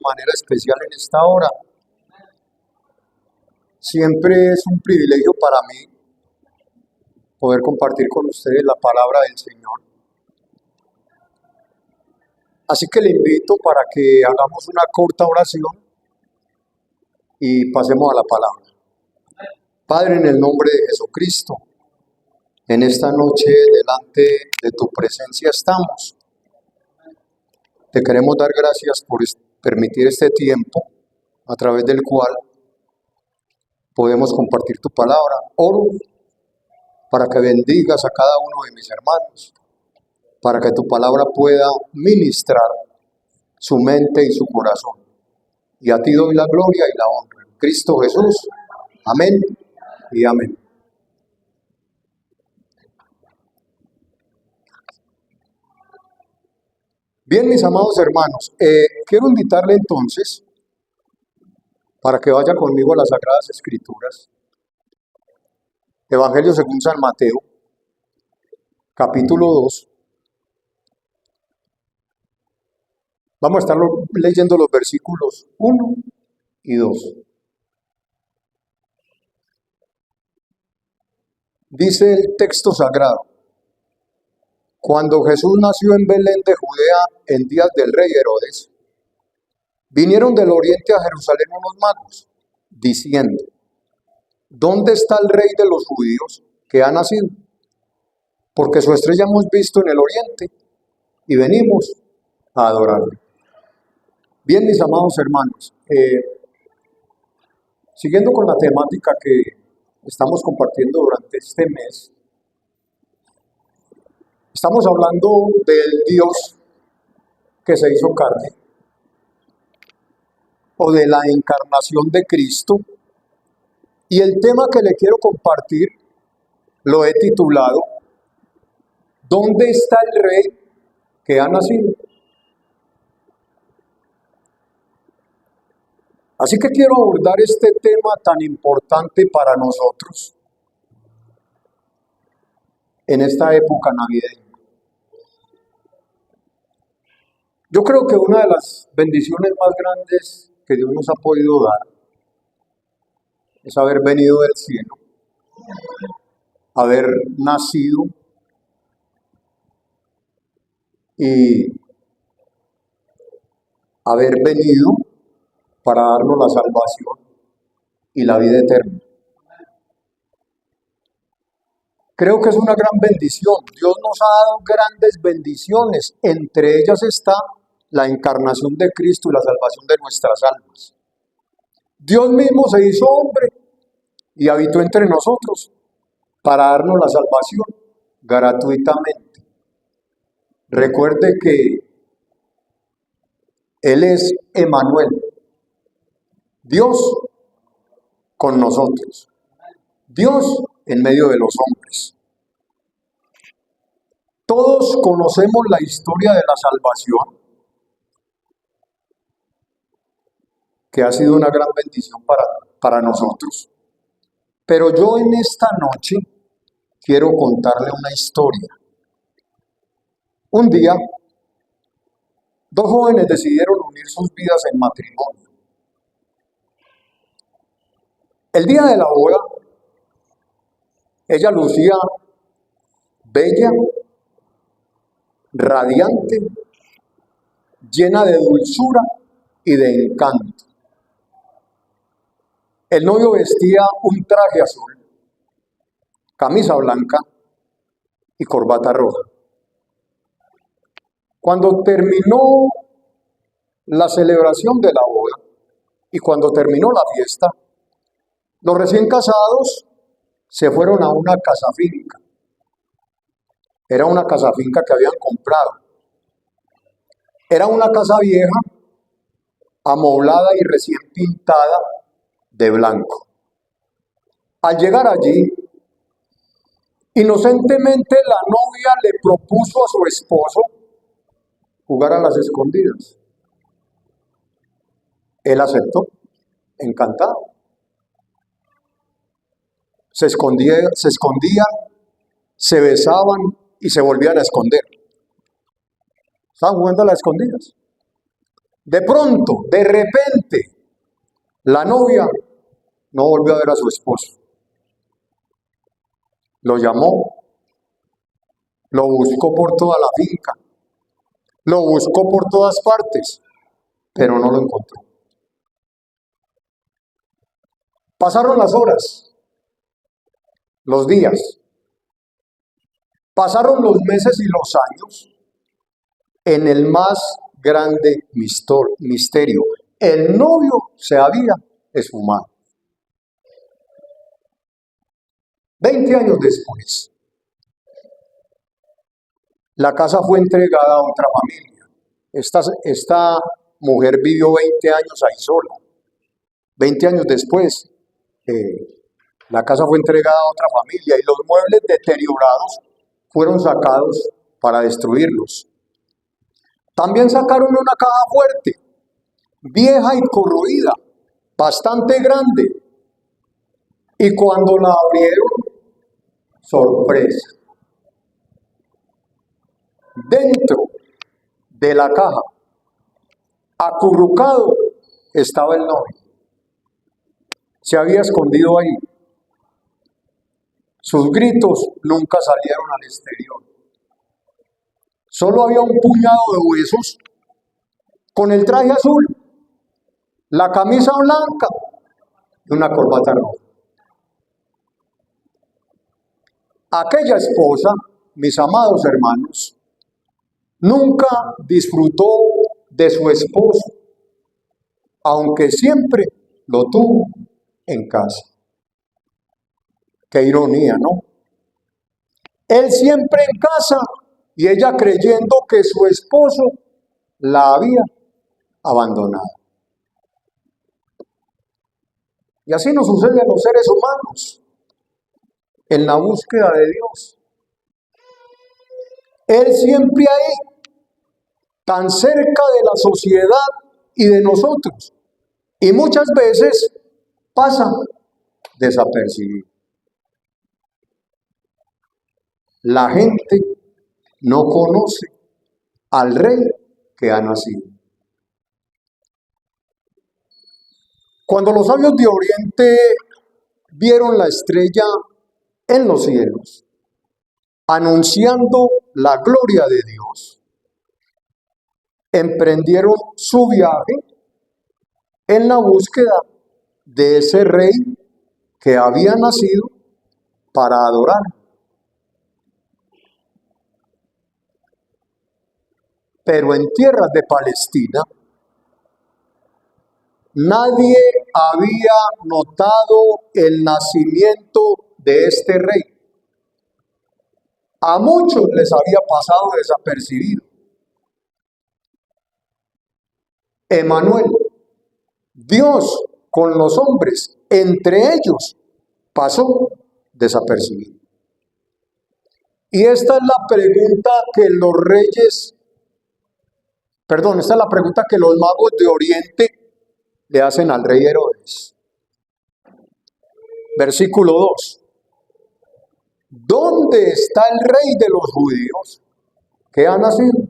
manera especial en esta hora. Siempre es un privilegio para mí poder compartir con ustedes la palabra del Señor. Así que le invito para que hagamos una corta oración y pasemos a la palabra. Padre, en el nombre de Jesucristo, en esta noche delante de tu presencia estamos. Te queremos dar gracias por permitir este tiempo a través del cual podemos compartir tu palabra. Oro para que bendigas a cada uno de mis hermanos, para que tu palabra pueda ministrar su mente y su corazón. Y a ti doy la gloria y la honra. En Cristo Jesús. Amén y amén. Bien, mis amados hermanos, quiero invitarle entonces para que vaya conmigo a las Sagradas Escrituras. Evangelio según San Mateo, capítulo 2. Vamos a estar leyendo los versículos 1 y 2. Dice el texto sagrado: Cuando Jesús nació en Belén de Judea en días del rey Herodes, vinieron del oriente a Jerusalén unos magos, diciendo: ¿Dónde está el rey de los judíos que ha nacido? Porque su estrella hemos visto en el oriente y venimos a adorarle. Bien, mis amados hermanos, siguiendo con la temática que estamos compartiendo durante este mes, estamos hablando del Dios que se hizo carne, o de la encarnación de Cristo, y el tema que le quiero compartir lo he titulado: ¿Dónde está el rey que ha nacido? Así que quiero abordar este tema tan importante para nosotros en esta época navideña. Yo creo que una de las bendiciones más grandes que Dios nos ha podido dar es haber venido del cielo, haber nacido y haber venido para darnos la salvación y la vida eterna. Creo que es una gran bendición. Dios nos ha dado grandes bendiciones. Entre ellas está la encarnación de Cristo y la salvación de nuestras almas. Dios mismo se hizo hombre y habitó entre nosotros para darnos la salvación gratuitamente. Recuerde que Él es Emmanuel, Dios con nosotros, Dios en medio de los hombres. Todos conocemos la historia de la salvación, que ha sido una gran bendición para nosotros. Pero yo en esta noche quiero contarle una historia. Un día, dos jóvenes decidieron unir sus vidas en matrimonio. El día de la boda, ella lucía bella, radiante, llena de dulzura y de encanto. El novio vestía un traje azul, camisa blanca y corbata roja. Cuando terminó la celebración de la boda y cuando terminó la fiesta, los recién casados se fueron a una casa finca. Era una casa finca que habían comprado. Era una casa vieja, amoblada y recién pintada de blanco. Al llegar allí, inocentemente la novia le propuso a su esposo jugar a las escondidas. Él aceptó, encantado. Se escondían, se besaban y se volvían a esconder. Estaban jugando a las escondidas. De pronto, de repente, la novia no volvió a ver a su esposo. Lo llamó, lo buscó por toda la finca, lo buscó por todas partes, pero no lo encontró. Pasaron las horas, los días, pasaron los meses y los años en el más grande misterio. El novio se había esfumado. 20 años después, la casa fue entregada a otra familia. Esta mujer vivió 20 años ahí sola. 20 años después, la casa fue entregada a otra familia y los muebles deteriorados fueron sacados para destruirlos. También sacaron una caja fuerte, vieja y corroída, bastante grande. Y cuando la abrieron, sorpresa. Dentro de la caja, acurrucado, estaba el novio. Se había escondido ahí. Sus gritos nunca salieron al exterior. Solo había un puñado de huesos con el traje azul, la camisa blanca y una corbata roja. Aquella esposa, mis amados hermanos, nunca disfrutó de su esposo, aunque siempre lo tuvo en casa. Qué ironía, ¿no? Él siempre en casa y ella creyendo que su esposo la había abandonado. Y así nos sucede a los seres humanos en la búsqueda de Dios. Él siempre ahí, tan cerca de la sociedad y de nosotros. Y muchas veces pasa desapercibido. La gente no conoce al rey que ha nacido. Cuando los sabios de Oriente vieron la estrella en los cielos, anunciando la gloria de Dios, emprendieron su viaje en la búsqueda de ese rey que había nacido para adorar. Pero en tierras de Palestina, nadie había notado el nacimiento de este rey. A muchos les había pasado desapercibido. Emmanuel, Dios con los hombres, entre ellos, pasó desapercibido. Y esta es la pregunta que los magos de Oriente le hacen al rey Herodes. Versículo 2. ¿Dónde está el rey de los judíos que ha nacido?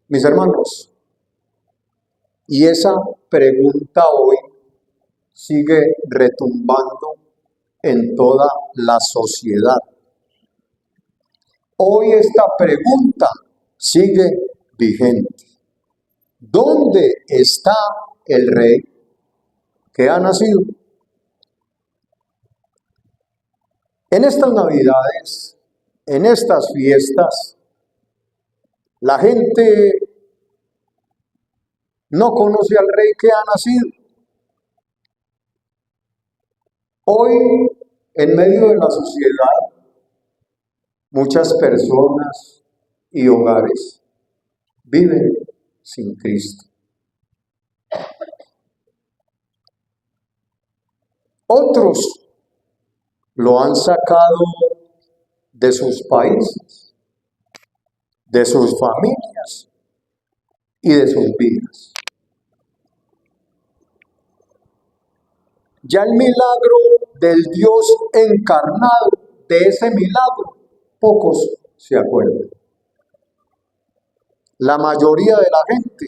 Mis hermanos, y esa pregunta hoy sigue retumbando en toda la sociedad. Hoy esta pregunta sigue vigente. ¿Dónde está el rey que ha nacido? En estas Navidades, en estas fiestas, la gente no conoce al rey que ha nacido. Hoy, en medio de la sociedad, muchas personas y hogares viven sin Cristo. Otros lo han sacado de sus países, de sus familias y de sus vidas. Ya el milagro del Dios encarnado, de ese milagro, pocos se acuerdan. La mayoría de la gente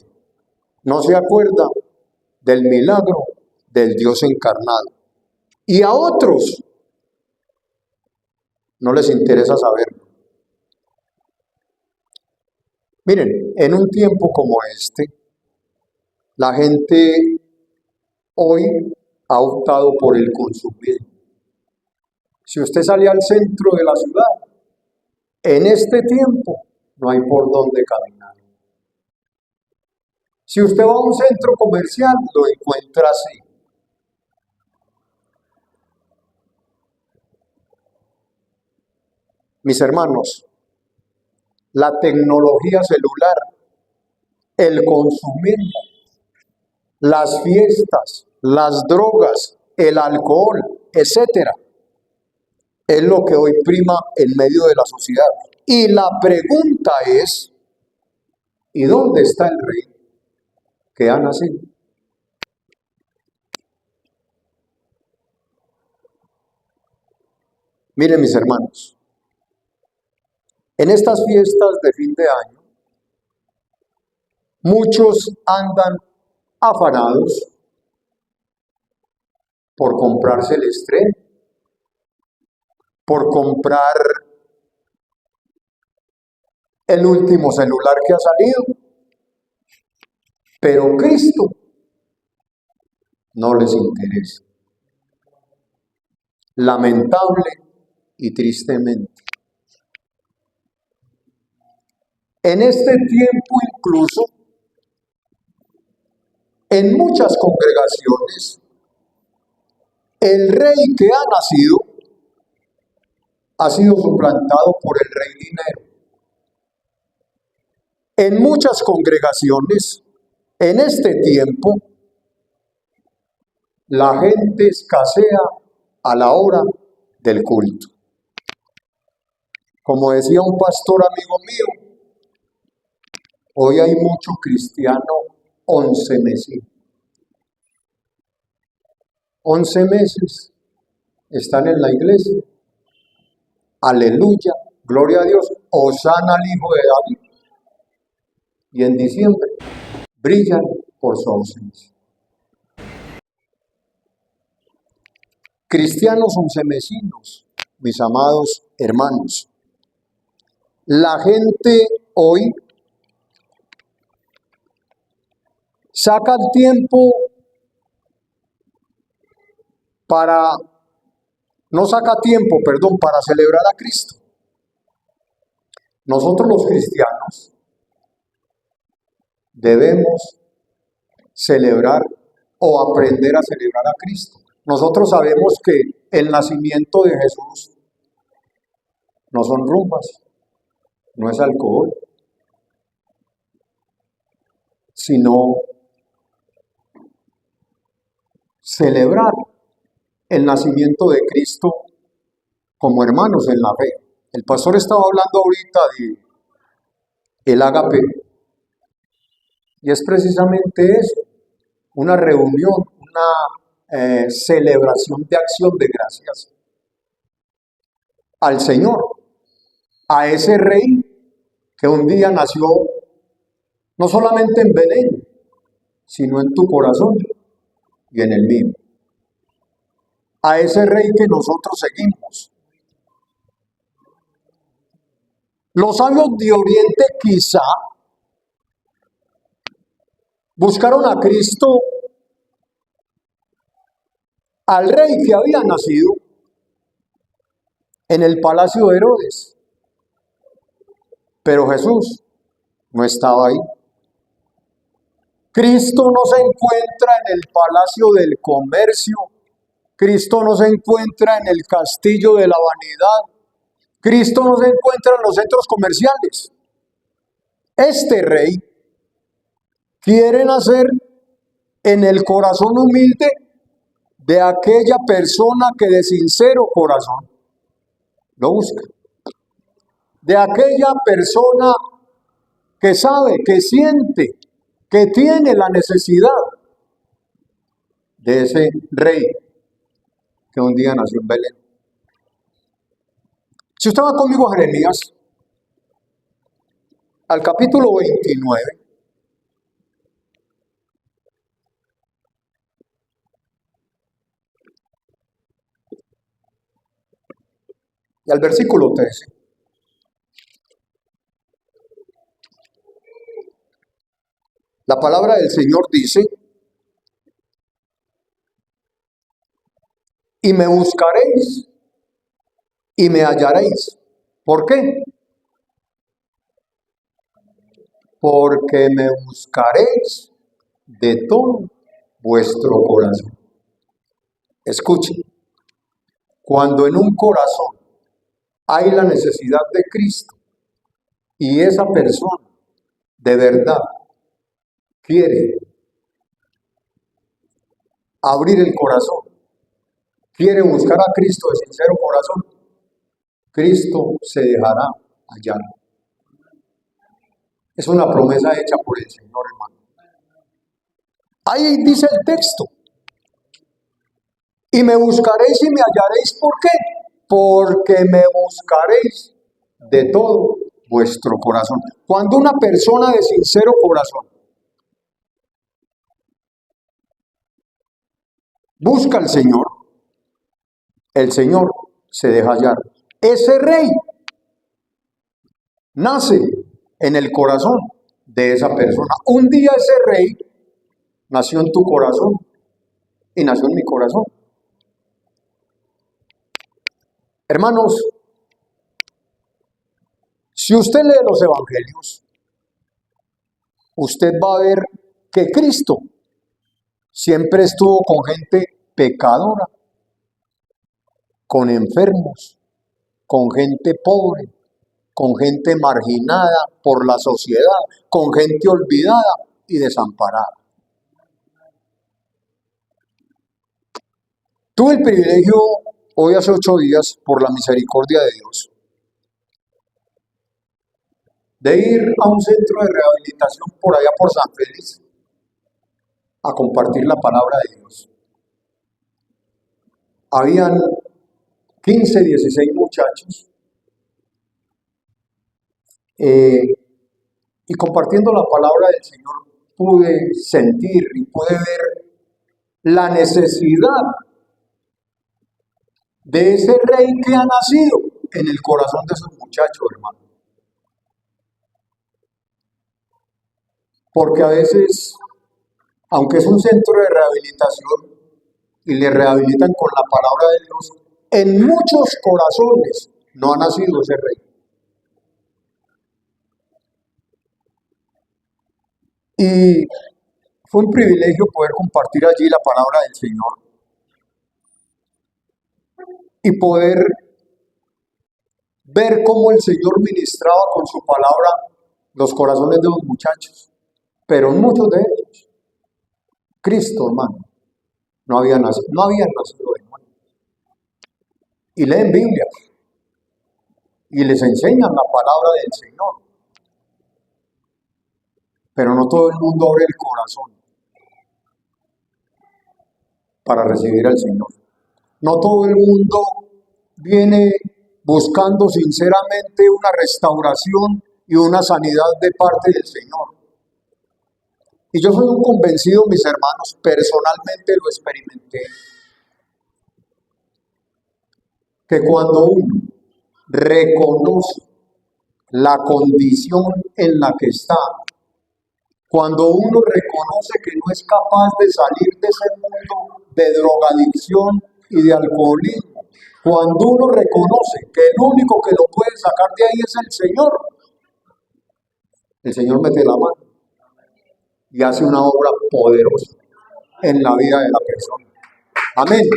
no se acuerda del milagro del Dios encarnado. Y a otros no les interesa saberlo. Miren, en un tiempo como este, la gente hoy ha optado por el consumismo. Si usted sale al centro de la ciudad, en este tiempo no hay por dónde caminar. Si usted va a un centro comercial, lo encuentra así. Mis hermanos, la tecnología celular, el consumismo, las fiestas, las drogas, el alcohol, etcétera, es lo que hoy prima en medio de la sociedad. Y la pregunta es, ¿y dónde está el rey que ha nacido? Miren, mis hermanos, en estas fiestas de fin de año, muchos andan afanados por comprarse el estreno, por comprar el último celular que ha salido, pero Cristo no les interesa. Lamentable y tristemente. En este tiempo incluso, en muchas congregaciones, el rey que ha nacido ha sido suplantado por el rey dinero. En muchas congregaciones, en este tiempo, la gente escasea a la hora del culto. Como decía un pastor amigo mío, hoy hay mucho cristiano 11 meses. 11 meses están en la iglesia. Aleluya, gloria a Dios, hosana al Hijo de David. Y en diciembre brillan por su ausencia. Cristianos oncemesinos, mis amados hermanos, la gente hoy saca el tiempo para celebrar a Cristo. Nosotros los cristianos debemos celebrar o aprender a celebrar a Cristo. Nosotros sabemos que el nacimiento de Jesús no son rumbas, no es alcohol, sino celebrar el nacimiento de Cristo como hermanos en la fe. El pastor estaba hablando ahorita de el ágape, y es precisamente eso, una reunión, una celebración de acción de gracias al Señor, a ese rey que un día nació no solamente en Belén, sino en tu corazón y en el mío. A ese rey que nosotros seguimos. Los sabios de Oriente quizá buscaron a Cristo, al rey que había nacido en el palacio de Herodes. Pero Jesús no estaba ahí. Cristo no se encuentra en el palacio del comercio. Cristo no se encuentra en el castillo de la vanidad. Cristo no se encuentra en los centros comerciales. Este rey quiere nacer en el corazón humilde de aquella persona que de sincero corazón lo busca. De aquella persona que sabe, que siente, que tiene la necesidad de ese rey que un día nació en Belén. Si usted va conmigo a Jeremías, al capítulo 29 y al versículo 13. La palabra del Señor dice: y me buscaréis y me hallaréis. ¿Por qué? Porque me buscaréis de todo vuestro corazón. Escuchen, cuando en un corazón hay la necesidad de Cristo y esa persona de verdad quiere abrir el corazón, quiere buscar a Cristo de sincero corazón, Cristo se dejará hallar. Es una promesa hecha por el Señor, hermano. Ahí dice el texto: y me buscaréis y me hallaréis. ¿Por qué? Porque me buscaréis de todo vuestro corazón. Cuando una persona de sincero corazón busca al Señor, el Señor se deja hallar. Ese rey nace en el corazón de esa persona. Un día ese rey nació en tu corazón y nació en mi corazón. Hermanos, si usted lee los evangelios, usted va a ver que Cristo siempre estuvo con gente pecadora, con enfermos, con gente pobre, con gente marginada por la sociedad, con gente olvidada y desamparada. Tuve el privilegio hoy hace 8 días, por la misericordia de Dios, de ir a un centro de rehabilitación por allá por San Félix a compartir la palabra de Dios. Habían 15, 16 muchachos y compartiendo la palabra del Señor pude sentir y pude ver la necesidad de ese rey que ha nacido en el corazón de esos muchachos, hermano. Porque a veces, aunque es un centro de rehabilitación y le rehabilitan con la palabra de Dios, en muchos corazones no ha nacido ese rey. Y fue un privilegio poder compartir allí la palabra del Señor y poder ver cómo el Señor ministraba con su palabra los corazones de los muchachos. Pero muchos de ellos, Cristo, hermano, no habían nacido de nuevo. Y leen Biblia y les enseñan la palabra del Señor. Pero no todo el mundo abre el corazón para recibir al Señor. No todo el mundo viene buscando sinceramente una restauración y una sanidad de parte del Señor. Y yo soy un convencido, mis hermanos, personalmente lo experimenté, que cuando uno reconoce la condición en la que está, cuando uno reconoce que no es capaz de salir de ese mundo de drogadicción y de alcoholismo, cuando uno reconoce que el único que lo puede sacar de ahí es el Señor mete la mano y hace una obra poderosa en la vida de la persona. Amén.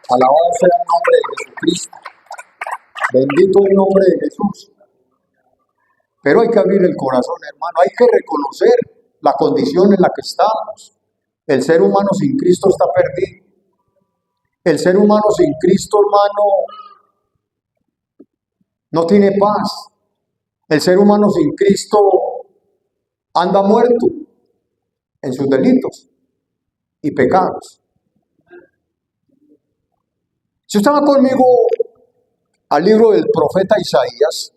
Alabado sea el nombre de Jesucristo. Bendito el nombre de Jesús. Pero hay que abrir el corazón, hermano. Hay que reconocer la condición en la que estamos. El ser humano sin Cristo está perdido. El ser humano sin Cristo, hermano, no tiene paz. El ser humano sin Cristo anda muerto en sus delitos y pecados. Si usted va conmigo al libro del profeta Isaías,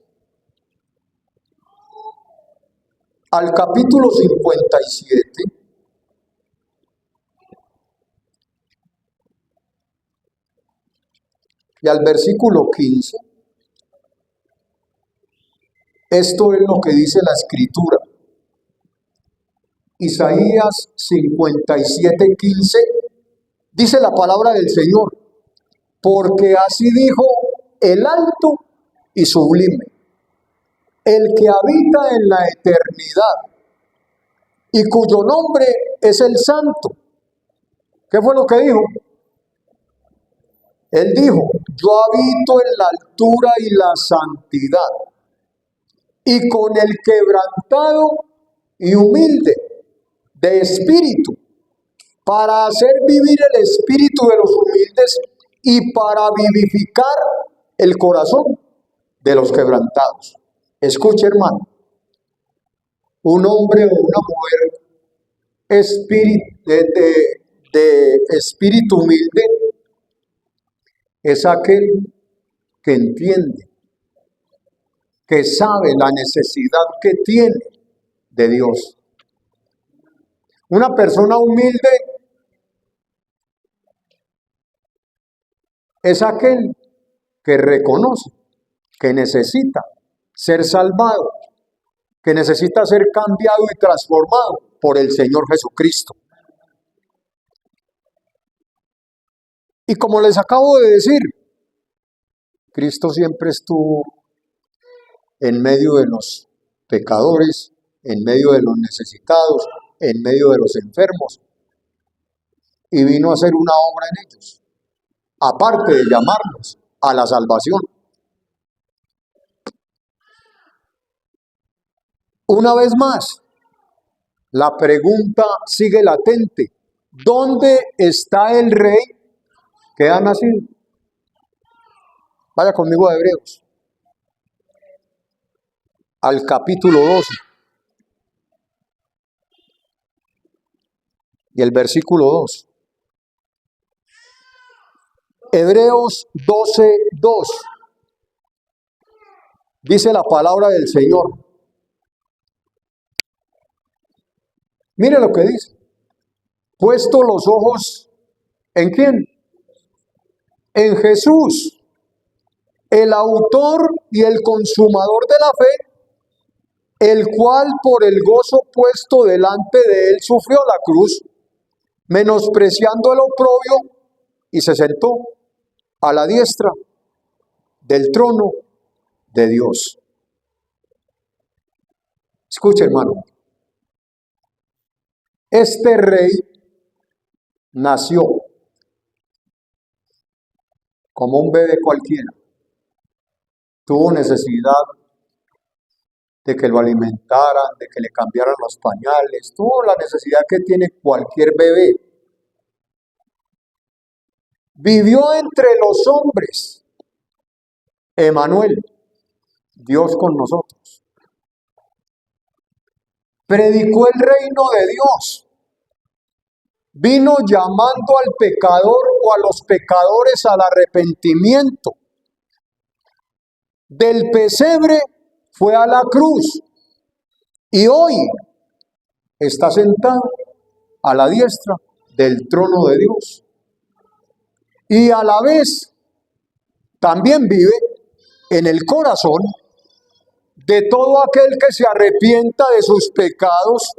al capítulo 57 y al versículo 15. Esto es lo que dice la Escritura. Isaías 57:15, dice la palabra del Señor: porque así dijo el alto y sublime, el que habita en la eternidad y cuyo nombre es el Santo. ¿Qué fue lo que dijo? Él dijo: yo habito en la altura y la santidad, y con el quebrantado y humilde de espíritu, para hacer vivir el espíritu de los humildes y para vivificar el corazón de los quebrantados. Escuche, hermano, un hombre o una mujer de espíritu humilde es aquel que entiende, que sabe la necesidad que tiene de Dios. Una persona humilde es aquel que reconoce que necesita ser salvado, que necesita ser cambiado y transformado por el Señor Jesucristo. Y como les acabo de decir, Cristo siempre estuvo en medio de los pecadores, en medio de los necesitados, en medio de los enfermos, y vino a hacer una obra en ellos, aparte de llamarlos a la salvación. Una vez más, la pregunta sigue latente: ¿dónde está el rey que ha nacido? Vaya conmigo a Hebreos, al capítulo 12 y el versículo 2. Hebreos 12:2. Dice la palabra del Señor. Mire lo que dice: puesto los ojos ¿en quién? En Jesús, el autor y el consumador de la fe, el cual por el gozo puesto delante de él sufrió la cruz, menospreciando el oprobio, y se sentó a la diestra del trono de Dios. Escuche, hermano, este rey nació como un bebé cualquiera. Tuvo necesidad de que lo alimentaran, de que le cambiaran los pañales. Tuvo la necesidad que tiene cualquier bebé. Vivió entre los hombres. Emanuel, Dios con nosotros. Predicó el reino de Dios. Vino llamando al pecador o a los pecadores al arrepentimiento. Del pesebre fue a la cruz y hoy está sentado a la diestra del trono de Dios. Y a la vez también vive en el corazón de todo aquel que se arrepienta de sus pecados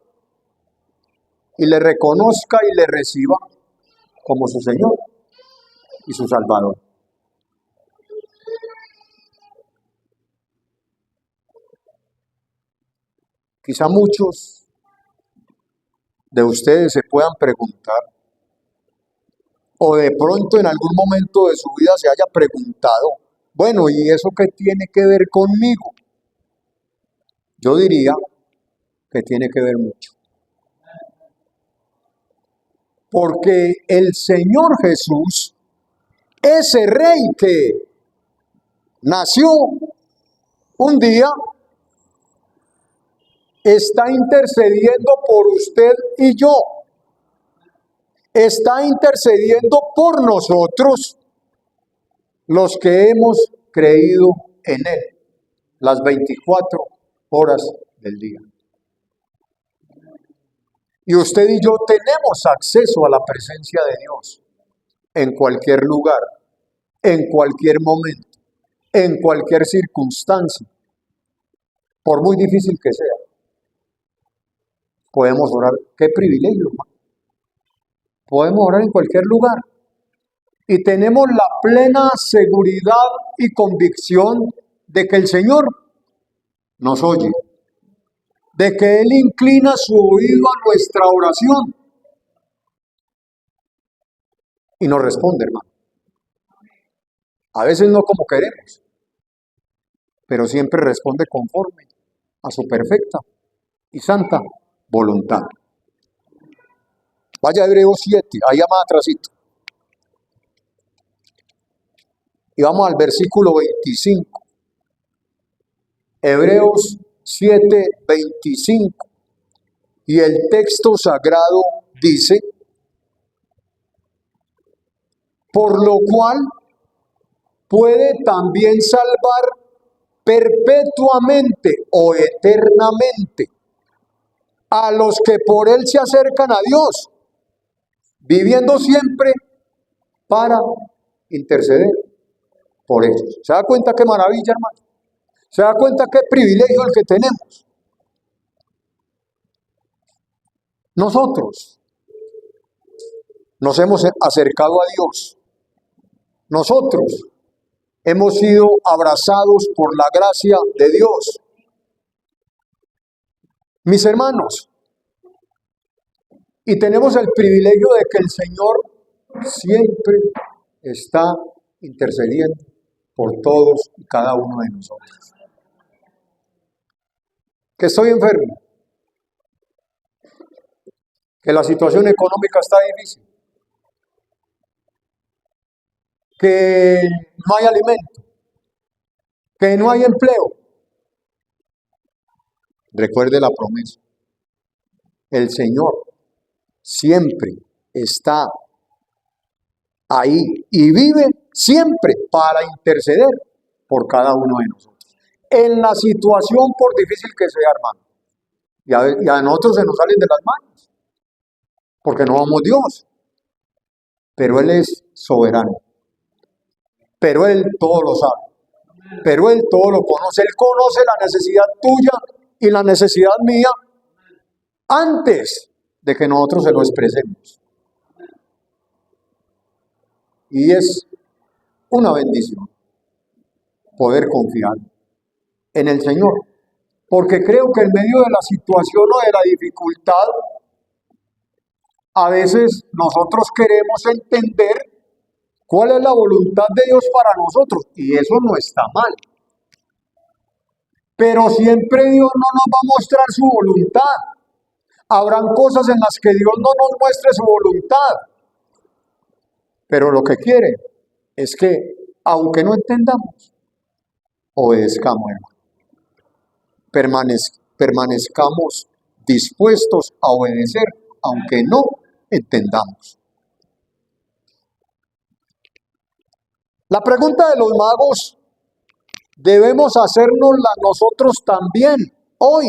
y le reconozca y le reciba como su Señor y su Salvador. Quizá muchos de ustedes se puedan preguntar, o de pronto en algún momento de su vida se haya preguntado: bueno, ¿y eso qué tiene que ver conmigo? Yo diría que tiene que ver mucho. Porque el Señor Jesús, ese rey que nació un día, está intercediendo por usted y yo. Está intercediendo por nosotros, los que hemos creído en Él, las 24 horas del día. Y usted y yo tenemos acceso a la presencia de Dios en cualquier lugar, en cualquier momento, en cualquier circunstancia, por muy difícil que sea. Podemos orar. ¡Qué privilegio, hermano! Podemos orar en cualquier lugar. Y tenemos la plena seguridad y convicción de que el Señor nos oye, de que Él inclina su oído a nuestra oración y nos responde, hermano. A veces no como queremos, pero siempre responde conforme a su perfecta y santa voluntad. Vaya a Hebreos 7, ahí más atrásito. Y vamos al versículo 25. Hebreos 7, 25. Y el texto sagrado dice: por lo cual puede también salvar perpetuamente o eternamente a los que por él se acercan a Dios, viviendo siempre para interceder por ellos. ¿Se da cuenta qué maravilla, hermano? ¿Se da cuenta qué privilegio el que tenemos? Nosotros nos hemos acercado a Dios. Nosotros hemos sido abrazados por la gracia de Dios. Mis hermanos, y tenemos el privilegio de que el Señor siempre está intercediendo por todos y cada uno de nosotros. Que estoy enfermo, que la situación económica está difícil, que no hay alimento, que no hay empleo. Recuerde la promesa. El Señor siempre está ahí y vive siempre para interceder por cada uno de nosotros. En la situación, por difícil que sea, hermano. Y a nosotros se nos salen de las manos, porque no somos Dios. Pero Él es soberano. Pero Él todo lo sabe. Pero Él todo lo conoce. Él conoce la necesidad tuya y la necesidad mía antes de que nosotros se lo expresemos. Y es una bendición poder confiar en el Señor, porque creo que en medio de la situación o de la dificultad, a veces nosotros queremos entender cuál es la voluntad de Dios para nosotros, y eso no está mal. Pero siempre Dios no nos va a mostrar su voluntad. Habrán cosas en las que Dios no nos muestre su voluntad. Pero lo que quiere es que, aunque no entendamos, obedezcamos, hermano. Permanezcamos dispuestos a obedecer, aunque no entendamos. La pregunta de los magos debemos hacérnosla nosotros también hoy.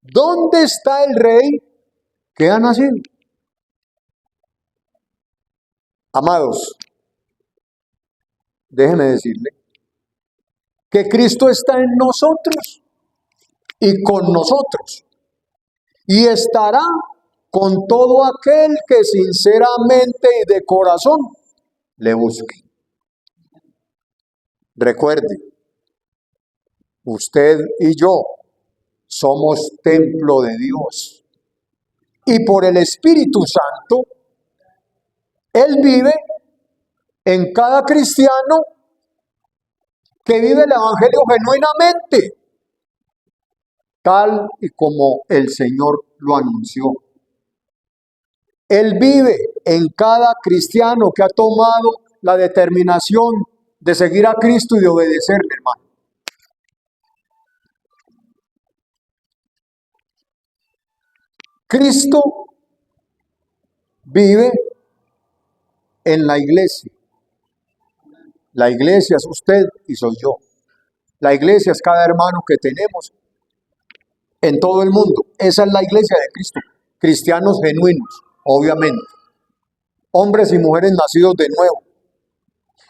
¿Dónde está el rey que ha nacido? Amados, déjeme decirle que Cristo está en nosotros y con nosotros, y estará con todo aquel que sinceramente y de corazón le busque. Recuerde, usted y yo somos templo de Dios, y por el Espíritu Santo Él vive en cada cristiano que vive el Evangelio genuinamente, tal y como el Señor lo anunció. Él vive en cada cristiano que ha tomado la determinación de seguir a Cristo y de obedecerle, hermano. Cristo vive en la iglesia. La iglesia es usted y soy yo. La iglesia es cada hermano que tenemos en todo el mundo. Esa es la iglesia de Cristo, cristianos genuinos, obviamente, hombres y mujeres nacidos de nuevo.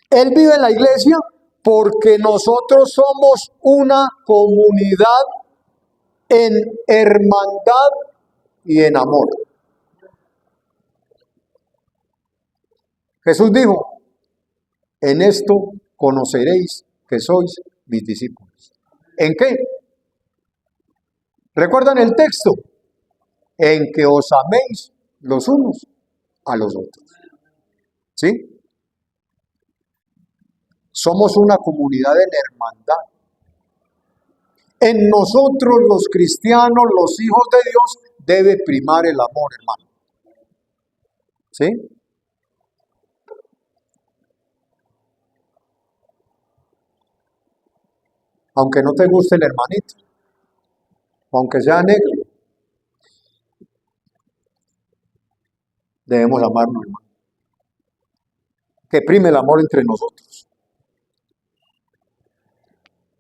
Él vive en la iglesia porque nosotros somos una comunidad en hermandad y en amor. Jesús dijo, en esto conoceréis que sois mis discípulos. ¿En qué? ¿Recuerdan el texto? En que os améis los unos a los otros. ¿Sí? Somos una comunidad en hermandad. En nosotros los cristianos, los hijos de Dios, debe primar el amor, hermano. ¿Sí? Aunque no te guste el hermanito, aunque sea negro, debemos amarnos, hermano. Que prime el amor entre nosotros.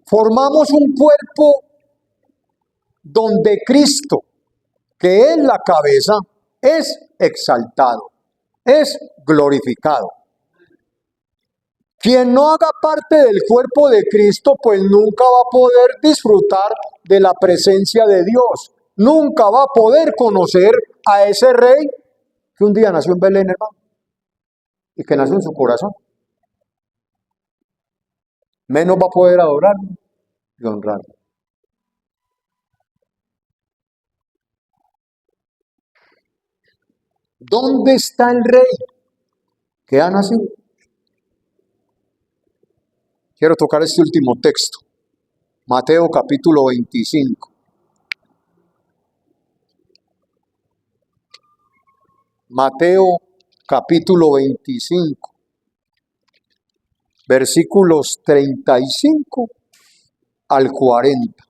Formamos un cuerpo donde Cristo, que es la cabeza, es exaltado, es glorificado. Quien no haga parte del cuerpo de Cristo, pues nunca va a poder disfrutar de la presencia de Dios. Nunca va a poder conocer a ese rey que un día nació en Belén, hermano, y que nació en su corazón. Menos va a poder adorarlo y honrarlo. ¿Dónde está el rey que ha nacido? Quiero tocar este último texto, Mateo capítulo 25. Mateo capítulo 25, versículos 35 al 40.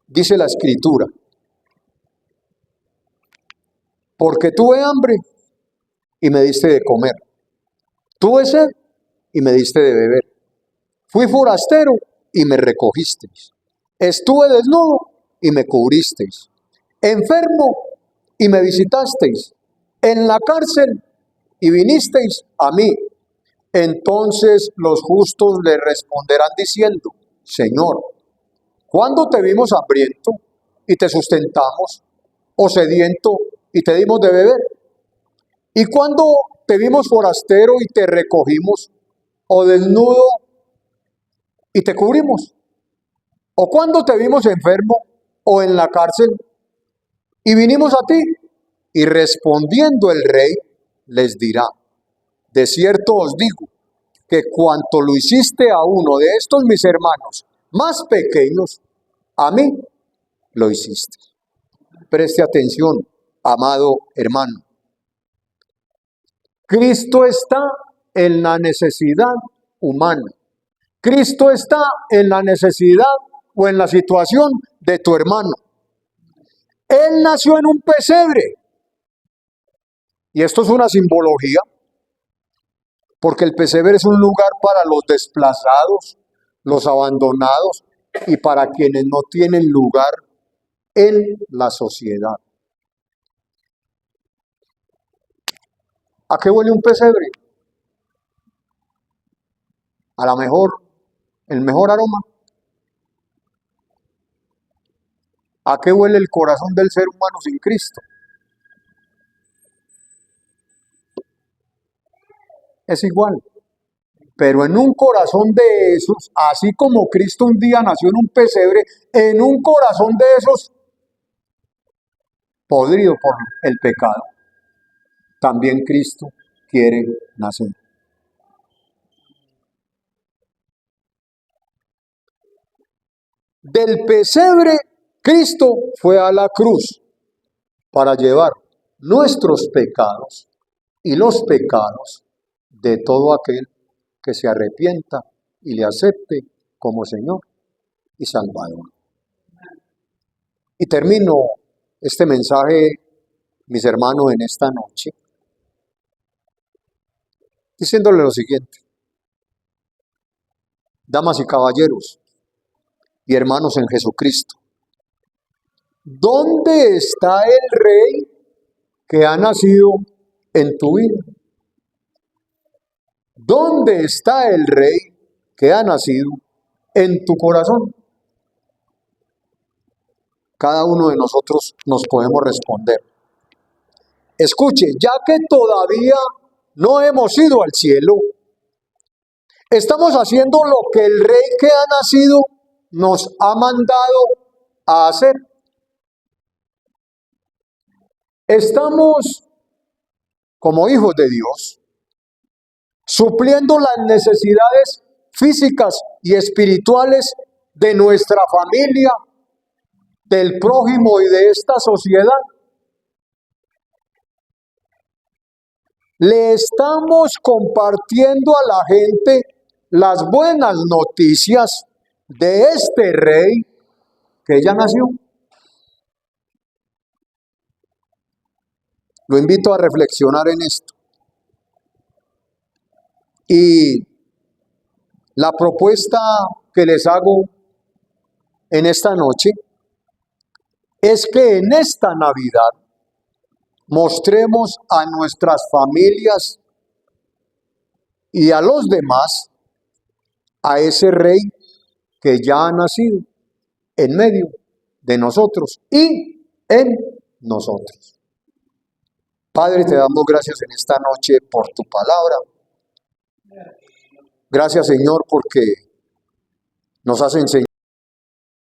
Dice la escritura, porque tuve hambre y me diste de comer, tuve sed y me diste de beber, fui forastero y me recogisteis, estuve desnudo y me cubristeis, enfermo y me visitasteis, en la cárcel y vinisteis a mí. Entonces los justos le responderán diciendo, Señor, ¿cuándo te vimos hambriento y te sustentamos, o sediento y te dimos de beber? ¿Y cuándo te vimos forastero y te recogimos, o desnudo y te cubrimos? ¿O cuándo te vimos enfermo o en la cárcel y vinimos a ti? Y respondiendo el rey les dirá, de cierto os digo, que cuanto lo hiciste a uno de estos mis hermanos más pequeños, a mí lo hiciste. Preste atención, amado hermano. Cristo está en la necesidad humana. Cristo está en la necesidad o en la situación de tu hermano. Él nació en un pesebre. Y esto es una simbología, porque el pesebre es un lugar para los desplazados, los abandonados y para quienes no tienen lugar en la sociedad. ¿A qué huele un pesebre? A la mejor, el mejor aroma. ¿A qué huele el corazón del ser humano sin Cristo? Es igual. Pero en un corazón de esos, así como Cristo un día nació en un pesebre, en un corazón de esos podrido por el pecado, también Cristo quiere nacer. Del pesebre, Cristo fue a la cruz para llevar nuestros pecados y los pecados de todo aquel que se arrepienta y le acepte como Señor y Salvador. Y termino este mensaje, mis hermanos, en esta noche, diciéndole lo siguiente. Damas y caballeros y hermanos en Jesucristo, ¿dónde está el Rey que ha nacido en tu vida? ¿Dónde está el Rey que ha nacido en tu corazón? Cada uno de nosotros nos podemos responder. Escuche, ya que todavía no hemos ido al cielo, estamos haciendo lo que el Rey que ha nacido nos ha mandado a hacer. Estamos, como hijos de Dios, supliendo las necesidades físicas y espirituales de nuestra familia, del prójimo y de esta sociedad. Le estamos compartiendo a la gente las buenas noticias de este Rey que ya nació. Lo invito a reflexionar en esto. Y la propuesta que les hago en esta noche es que en esta Navidad mostremos a nuestras familias y a los demás a ese Rey que ya ha nacido en medio de nosotros y en nosotros. Padre, te damos gracias en esta noche por tu palabra. Gracias, Señor, porque nos has enseñado